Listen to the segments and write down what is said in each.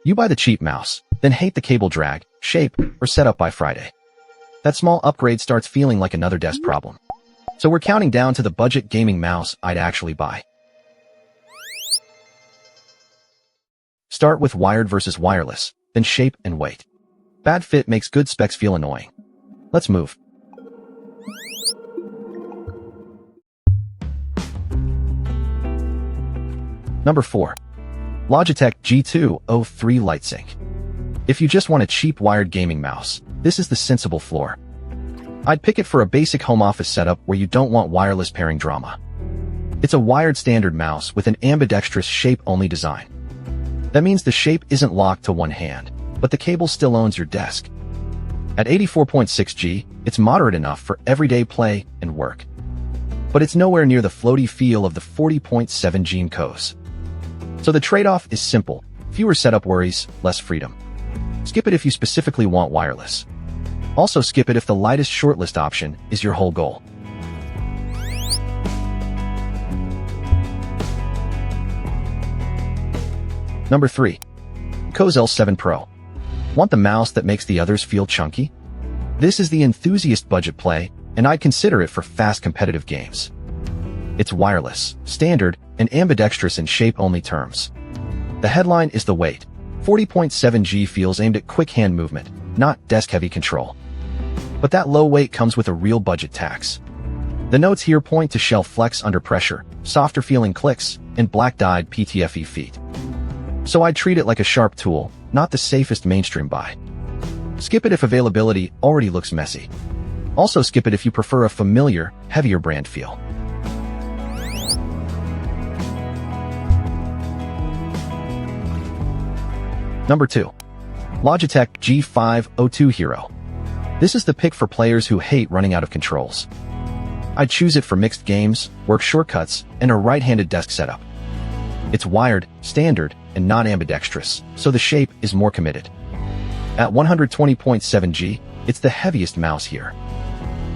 You buy the cheap mouse, then hate the cable drag, shape, or setup by Friday. That small upgrade starts feeling like another desk problem. So we're counting down to the budget gaming mouse I'd actually buy. Start with wired versus wireless, then shape and weight. Bad fit makes good specs feel annoying. Let's move. Number 4. Logitech G203 LIGHTSYNC. If you just want a cheap wired gaming mouse, this is the sensible floor. I'd pick it for a basic home office setup where you don't want wireless pairing drama. It's a wired standard mouse with an ambidextrous shape-only design. That means the shape isn't locked to one hand, but the cable still owns your desk. At 84.6 G, it's moderate enough for everyday play and work. But it's nowhere near the floaty feel of the 40.7 G MCHOSE. So the trade-off is simple: fewer setup worries, less freedom. Skip it if you specifically want wireless. Also skip it if the lightest shortlist option is your whole goal. Number 3. MCHOSE L7 Pro. Want the mouse that makes the others feel chunky? This is the Enthusiast budget play, and I'd consider it for fast competitive games. It's wireless, standard, and ambidextrous in shape-only terms. The headline is the weight. 40.7 G feels aimed at quick hand movement, not desk-heavy control. But that low weight comes with a real budget tax. The notes here point to shelf flex under pressure, softer-feeling clicks, and black-dyed PTFE feet. So I'd treat it like a sharp tool, not the safest mainstream buy. Skip it if availability already looks messy. Also skip it if you prefer a familiar, heavier brand feel. Number 2. Logitech G502 HERO. This is the pick for players who hate running out of controls. I'd choose it for mixed games, work shortcuts, and a right-handed desk setup. It's wired, standard, and non-ambidextrous, so the shape is more committed. At 120.7 G, it's the heaviest mouse here.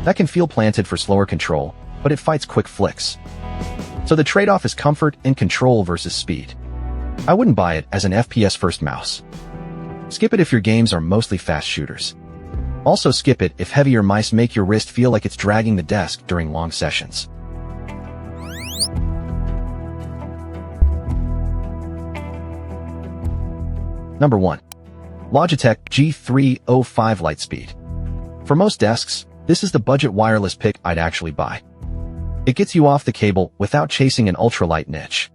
That can feel planted for slower control, but it fights quick flicks. So the trade-off is comfort and control versus speed. I wouldn't buy it as an FPS-first mouse. Skip it if your games are mostly fast shooters. Also skip it if heavier mice make your wrist feel like it's dragging the desk during long sessions. Number 1. Logitech G305 LIGHTSPEED. For most desks, this is the budget wireless pick I'd actually buy. It gets you off the cable without chasing an ultralight niche.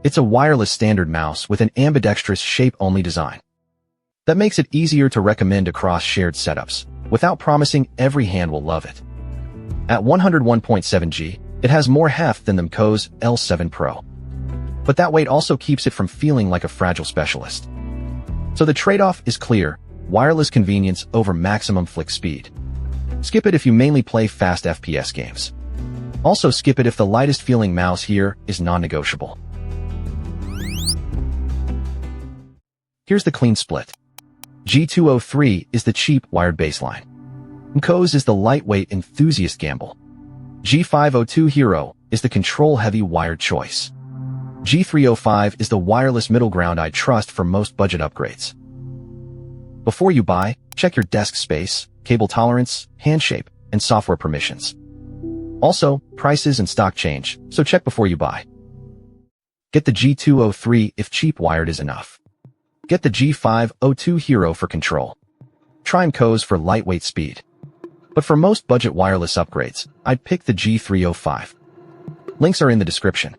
It's a wireless standard mouse with an ambidextrous shape-only design. That makes it easier to recommend across shared setups, without promising every hand will love it. At 101.7 G, it has more heft than the MCHOSE L7 Pro. But that weight also keeps it from feeling like a fragile specialist. So the trade-off is clear: wireless convenience over maximum flick speed. Skip it if you mainly play fast FPS games. Also skip it if the lightest feeling mouse here is non-negotiable. Here's the clean split. G203 is the cheap wired baseline. MCHOSE is the lightweight enthusiast gamble. G502 HERO is the control-heavy wired choice. G305 is the wireless middle ground I trust for most budget upgrades. Before you buy, check your desk space, cable tolerance, hand shape, and software permissions. Also, prices and stock change, so check before you buy. Get the G203 if cheap wired is enough. Get the G502 HERO for control. Try MCHOSE for lightweight speed. But for most budget wireless upgrades, I'd pick the G305. Links are in the description.